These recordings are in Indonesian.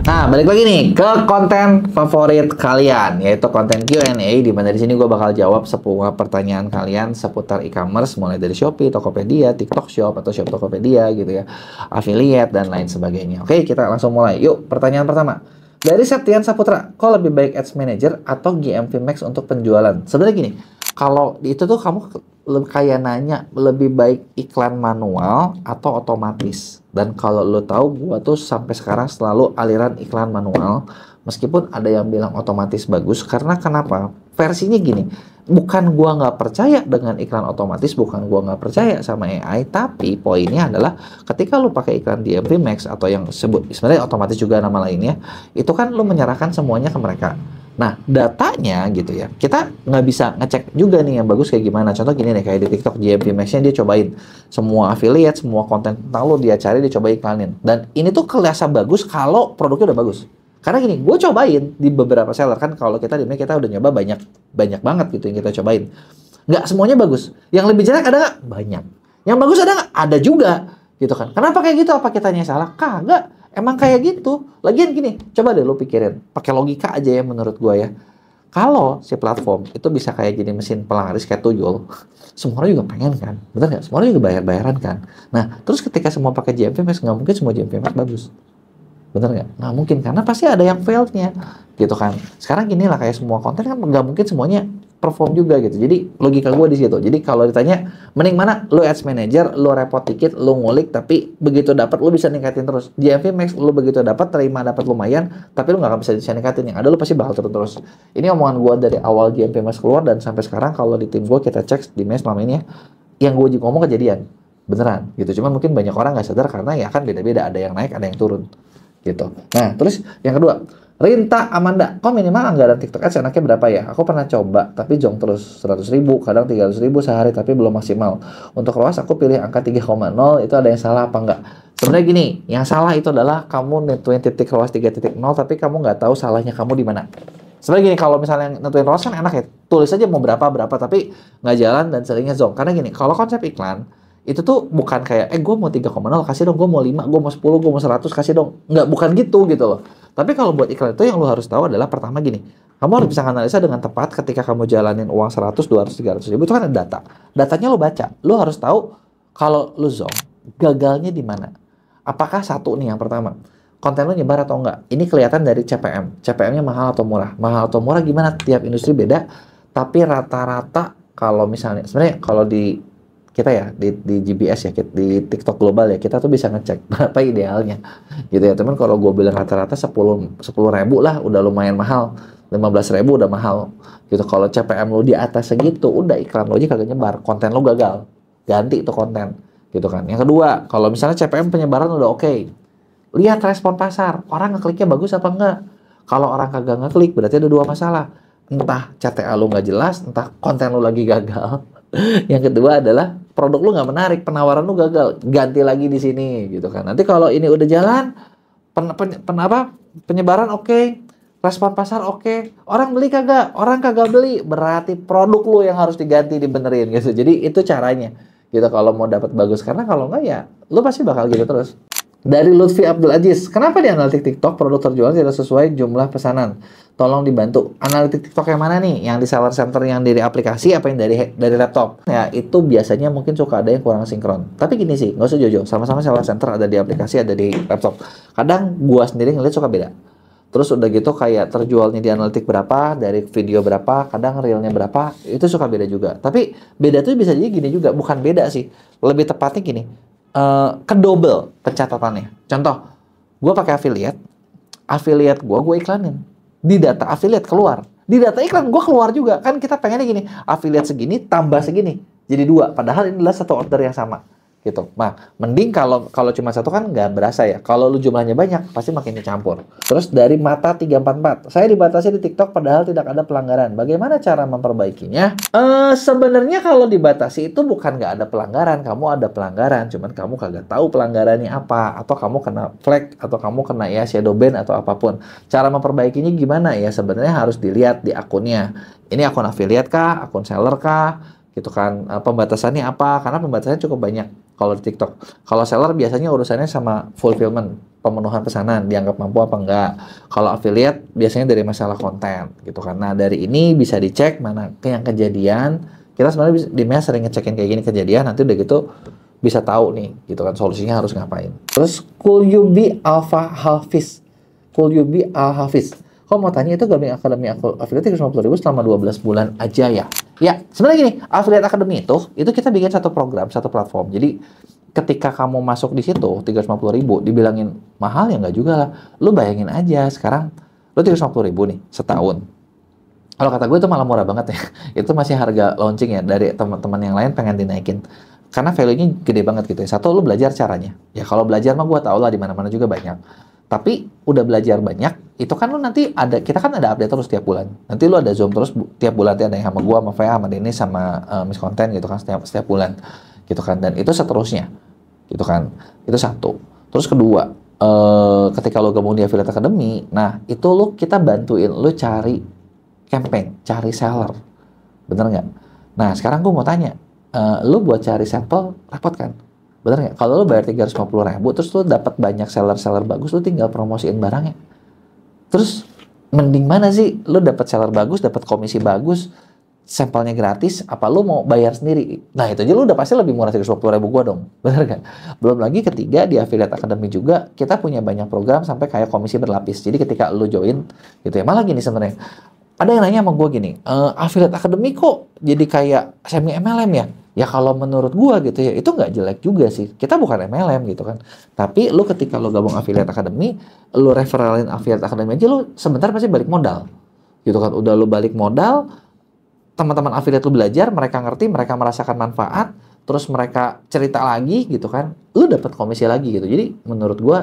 Nah, balik lagi nih ke konten favorit kalian, yaitu konten Q&A, di mana di sini gue bakal jawab semua pertanyaan kalian seputar e-commerce, mulai dari Shopee, Tokopedia, TikTok Shop atau Shop Tokopedia gitu ya, affiliate dan lain sebagainya. Oke, kita langsung mulai. Yuk, pertanyaan pertama. Dari Septian Saputra, kok lebih baik Ads Manager atau GMV Max untuk penjualan? Sebenarnya gini, kalau itu tuh kamu kayak nanya lebih baik iklan manual atau otomatis. Dan kalau lo tahu, gua tuh sampai sekarang selalu aliran iklan manual, meskipun ada yang bilang otomatis bagus. Karena kenapa? Versinya gini, bukan gua nggak percaya dengan iklan otomatis, bukan gua nggak percaya sama AI, tapi poinnya adalah ketika lo pakai iklan DMV Max atau yang sebut sebenarnya otomatis juga nama lainnya, itu kan lo menyerahkan semuanya ke mereka. Nah, datanya gitu ya, kita nggak bisa ngecek juga nih yang bagus kayak gimana. Contoh gini nih, kayak di TikTok GMV Max-nya dia cobain semua affiliate, semua konten tentang lo dia cari, dia coba iklanin. Dan ini tuh kelihatan bagus kalau produknya udah bagus. Karena gini, gue cobain di beberapa seller kan, kalau kita di kita udah nyoba banyak banget gitu yang kita cobain. Nggak semuanya bagus. Yang lebih jelek ada nggak? Banyak. Yang bagus ada nggak? Ada juga. Gitu kan. Kenapa kayak gitu? Apa kitanya salah? Kagak. Emang kayak gitu. Lagian gini, coba deh lo pikirin. Pakai logika aja ya menurut gue ya. Kalau si platform itu bisa kayak gini mesin pelaris kayak tuyul, semua orang juga pengen kan. Bener nggak? Semua orang juga bayar-bayaran kan. Nah, terus ketika semua pakai GMV Max, nggak mungkin semua GMV Max bagus. Bener nggak? Nggak mungkin, karena pasti ada yang failed-nya. Gitu kan. Sekarang gini lah, kayak semua konten kan nggak mungkin semuanya perform juga gitu. Jadi logika gue di situ. Jadi kalau ditanya mending mana, lu Ads Manager, lu repot dikit, lu ngulik, tapi begitu dapat lu bisa ningkatin terus. GMV Max lu begitu dapat, terima dapat lumayan, tapi lu nggak bisa ningkatin. Yang ada lu pasti bakal turun terus. Ini omongan gue dari awal GMV Max keluar dan sampai sekarang kalau di tim gue kita cek di mes selama ini ya, yang gue ngomong kejadian beneran gitu. Cuman mungkin banyak orang nggak sadar karena ya kan beda-beda, ada yang naik, ada yang turun gitu. Nah, terus yang kedua, Rinta Amanda, kok minimal anggaran TikTok Ads enaknya berapa ya? Aku pernah coba, tapi jong terus 100.000, kadang 300.000 sehari, tapi belum maksimal. Untuk ROAS aku pilih angka 3,0, itu ada yang salah apa enggak? Sebenarnya gini, yang salah itu adalah kamu nentuin titik ROAS 3.0, tapi kamu nggak tahu salahnya kamu di mana. Sebenarnya gini, kalau misalnya nentuin ROAS kan enak ya, tulis aja mau berapa, tapi nggak jalan dan seringnya zong. Karena gini, kalau konsep iklan, itu tuh bukan kayak, gue mau 3,0 kasih dong, gue mau 5, gue mau 10, gue mau 100 kasih dong. Nggak, bukan gitu loh. Tapi kalau buat iklan itu yang lo harus tahu adalah pertama gini, kamu harus bisa analisa dengan tepat ketika kamu jalanin uang 100, 200, 300 ribu, itu kan ada data. Datanya lo baca, lo harus tahu kalau lo zong, gagalnya di mana. Apakah satu nih yang pertama, konten lo nyebar atau enggak? Ini kelihatan dari CPM. CPM-nya mahal atau murah? Mahal atau murah gimana? Tiap industri beda, tapi rata-rata kalau misalnya, sebenarnya kalau di kita ya di GBS ya, di TikTok global ya, kita tuh bisa ngecek berapa idealnya gitu ya teman. Kalau gue bilang rata-rata 10 ribu lah udah lumayan mahal, 15 ribu udah mahal gitu. Kalau CPM lo di atas segitu, udah iklan lo aja kagak nyebar, konten lo gagal, ganti itu konten gitu kan. Yang kedua, kalau misalnya CPM penyebaran udah oke, lihat respon pasar, orang ngekliknya bagus apa enggak. Kalau orang kagak ngeklik, berarti ada dua masalah, entah CTA lo nggak jelas, entah konten lo lagi gagal. Yang kedua adalah produk lu nggak menarik, penawaran lu gagal, ganti lagi di sini gitu kan. Nanti kalau ini udah jalan, penyebaran oke, respon pasar oke, orang beli kagak, orang kagak beli, berarti produk lu yang harus diganti, dibenerin gitu. Jadi itu caranya gitu kalau mau dapat bagus. Karena kalau nggak ya, lu pasti bakal gitu terus. Dari Lutfi Abdul Aziz, kenapa di analitik TikTok produk terjual tidak sesuai jumlah pesanan? Tolong dibantu. Analitik TikTok yang mana nih? Yang di seller center yang dari aplikasi apa yang dari laptop? Ya itu biasanya mungkin suka ada yang kurang sinkron. Tapi gini sih, nggak usah jojo. Sama-sama seller center ada di aplikasi, ada di laptop. Kadang gua sendiri ngeliat suka beda. Terus udah gitu kayak terjualnya di analitik berapa, dari video berapa, kadang realnya berapa, itu suka beda juga. Tapi beda tuh bisa jadi gini juga, bukan beda sih. Lebih tepatnya gini. Kedouble pencatatannya. Contoh, gue pakai affiliate gue iklanin. Di data affiliate keluar, di data iklan gue keluar juga. Kan kita pengennya gini, affiliate segini tambah segini, jadi 2. Padahal ini adalah satu order yang sama. Gitu. Nah, mending kalau cuma satu kan nggak berasa ya. Kalau lu jumlahnya banyak, pasti makin dicampur. Terus dari Mata 344, saya dibatasi di TikTok padahal tidak ada pelanggaran. Bagaimana cara memperbaikinya? Sebenarnya kalau dibatasi itu bukan nggak ada pelanggaran, kamu ada pelanggaran, cuman kamu kagak tahu pelanggarannya apa, atau kamu kena flag, atau kamu kena ya shadow ban atau apapun. Cara memperbaikinya gimana ya? Sebenarnya harus dilihat di akunnya. Ini akun affiliate kah, akun seller kah? Gitu kan, pembatasannya apa? Karena pembatasannya cukup banyak kalau di TikTok. Kalau seller biasanya urusannya sama fulfillment, pemenuhan pesanan, dianggap mampu apa enggak. Kalau affiliate biasanya dari masalah konten gitu kan. Nah, dari ini bisa dicek mana yang kejadian. Kita sebenarnya di MEA sering ngecekin kayak gini kejadian, nanti udah gitu bisa tahu nih gitu kan solusinya harus ngapain. Terus could you be Alpha Hafiz? Could you be Al Hafiz? Kok mau tanya itu gabung akademi affiliate 350.000 selama 12 bulan aja ya? Ya, sebenarnya gini, affiliate academy itu kita bikin satu program, satu platform. Jadi ketika kamu masuk di situ 350.000 dibilangin mahal ya nggak juga lah. Lu bayangin aja sekarang lu 350.000 nih setahun. Kalau kata gue itu malah murah banget ya. Itu masih harga launching ya, dari teman-teman yang lain pengen dinaikin. Karena value-nya gede banget gitu ya. Satu, lu belajar caranya. Ya kalau belajar mah gue tau lah di mana-mana juga banyak. Tapi udah belajar banyak, itu kan lu nanti kita kan ada update terus tiap bulan. Nanti lu ada Zoom terus tiap bulan, ada yang sama gua, sama Vea, sama Dennis, sama Miss Konten gitu kan setiap bulan. Gitu kan, dan itu seterusnya. Gitu kan. Itu satu. Terus kedua, ketika lu gabung di Affiliate Academy, nah itu kita bantuin lu cari campaign, cari seller. Bener nggak? Nah, sekarang gua mau tanya, lu buat cari sampel repot kan? Bener nggak? Kalau lu bayar 350.000, terus lu dapat banyak seller-seller bagus, lu tinggal promosiin barangnya. Terus mending mana sih? Lu dapat seller bagus, dapat komisi bagus, sampelnya gratis, apa lu mau bayar sendiri? Nah itu aja lu udah pasti lebih murah 350.000 gua dong. Bener nggak? Belum lagi ketiga di Affiliate Academy juga kita punya banyak program sampai kayak komisi berlapis. Jadi ketika lu join gitu ya, malah gini sebenarnya. Ada yang nanya sama gue gini, Affiliate Academy kok jadi kayak semi MLM ya? Ya kalau menurut gue gitu ya, itu nggak jelek juga sih. Kita bukan MLM gitu kan. Tapi lu ketika lu gabung Affiliate Academy, lu referralin Affiliate Academy aja, lu sebentar pasti balik modal. Gitu kan, udah lu balik modal, teman-teman affiliate lu belajar, mereka ngerti, mereka merasakan manfaat, terus mereka cerita lagi gitu kan, lu dapat komisi lagi gitu. Jadi menurut gue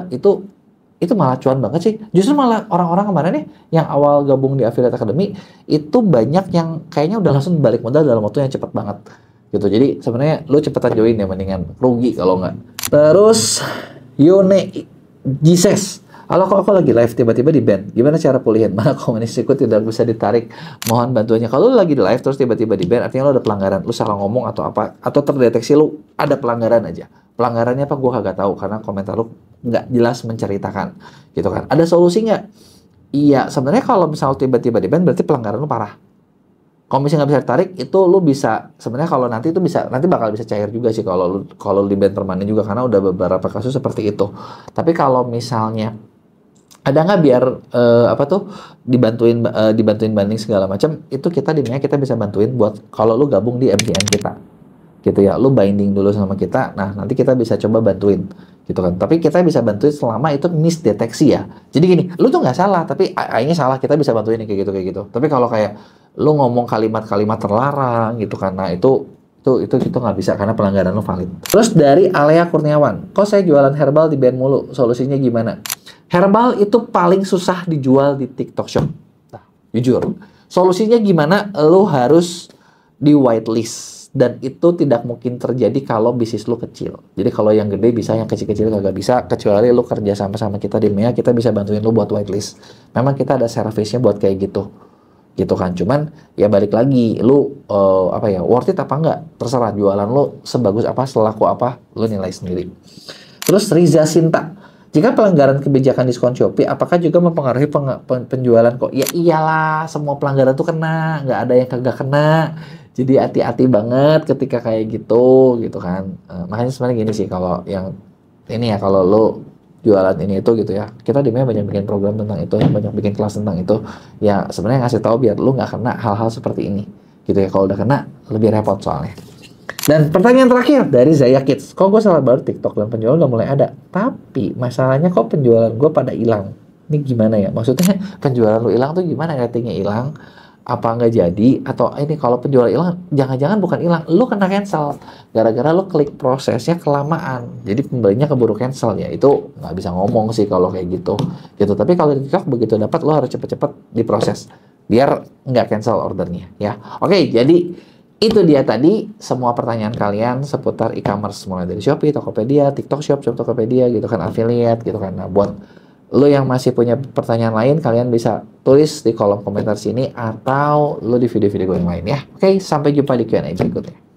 itu malah cuan banget sih. Justru malah orang-orang kemarin nih yang awal gabung di Affiliate Academy itu banyak yang kayaknya udah langsung balik modal dalam waktu yang cepet banget gitu. Jadi sebenarnya lu cepetan join ya, mendingan rugi kalau nggak. Terus Yone Gises, halo kok aku lagi live tiba-tiba di ban, gimana cara pulihin? Mana komunikasiku tidak bisa ditarik, mohon bantuannya. Kalau lu lagi di live terus tiba-tiba di ban, artinya lu ada pelanggaran, lu salah ngomong atau apa, atau terdeteksi lu ada pelanggaran aja. Pelanggarannya apa gue kagak tahu karena komentar lu nggak jelas menceritakan gitu kan. Ada solusi nggak? Iya, sebenarnya kalau misal tiba-tiba di ban berarti pelanggaran lu parah. Kalau misalnya nggak bisa ditarik, itu lu bisa sebenarnya kalau nanti itu bisa, nanti bakal bisa cair juga sih kalau lu di ban permanen juga, karena udah beberapa kasus seperti itu. Tapi kalau misalnya ada nggak biar dibantuin banding segala macam, itu kita di MEA kita bisa bantuin buat kalau lu gabung di MTN kita gitu ya, lu binding dulu sama kita, nah nanti kita bisa coba bantuin gitu kan. Tapi kita bisa bantuin selama itu misdeteksi ya. Jadi gini, lu tuh nggak salah tapi AI-nya salah, kita bisa bantuin kayak gitu. Tapi kalau kayak lu ngomong kalimat-kalimat terlarang gitu kan, nah itu nggak bisa karena pelanggaran lu valid. Terus dari Alea Kurniawan, kok saya jualan herbal di ban mulu, solusinya gimana? Herbal itu paling susah dijual di TikTok Shop. Nah, jujur, solusinya gimana? Lu harus di whitelist. Dan itu tidak mungkin terjadi kalau bisnis lu kecil. Jadi kalau yang gede bisa, yang kecil-kecil kagak bisa. Kecuali lu kerja sama kita di MEA, kita bisa bantuin lu buat whitelist. Memang kita ada service-nya buat kayak gitu. Gitu kan. Cuman ya balik lagi, lu worth it apa enggak? Terserah, jualan lu sebagus apa, selaku apa, lu nilai sendiri. Terus Riza Sinta, jika pelanggaran kebijakan diskon Shopee, apakah juga mempengaruhi penjualan kok? Ya iyalah, semua pelanggaran tuh kena, nggak ada yang kagak kena. Jadi hati-hati banget ketika kayak gitu kan. Makanya sebenarnya gini sih, kalau yang ini ya, kalau lo jualan ini itu gitu ya, kita di MEA banyak bikin program tentang itu, banyak bikin kelas tentang itu. Ya sebenarnya ngasih tahu biar lo nggak kena hal-hal seperti ini gitu ya. Kalau udah kena lebih repot soalnya. Dan pertanyaan terakhir dari Zaya Kids, kok gue salah baru TikTok dan penjualan udah mulai ada, tapi masalahnya kok penjualan gue pada hilang. Ini gimana ya? Maksudnya penjualan lu hilang tuh gimana? Ratingnya hilang? Apa nggak jadi? Atau ini kalau penjualan hilang, jangan-jangan bukan hilang, lu kena cancel gara-gara lu klik prosesnya kelamaan, jadi pembelinya keburu cancel. Ya itu nggak bisa ngomong sih kalau kayak gitu. Tapi kalau di TikTok begitu dapat, lu harus cepet-cepet diproses biar nggak cancel ordernya ya. Oke, jadi itu dia tadi semua pertanyaan kalian seputar e-commerce, mulai dari Shopee, Tokopedia, TikTok Shop, Tokopedia gitu kan, affiliate gitu kan. Nah, buat lo yang masih punya pertanyaan lain, kalian bisa tulis di kolom komentar sini atau lo di video-video gue yang lain ya. Oke, sampai jumpa di Q&A berikutnya.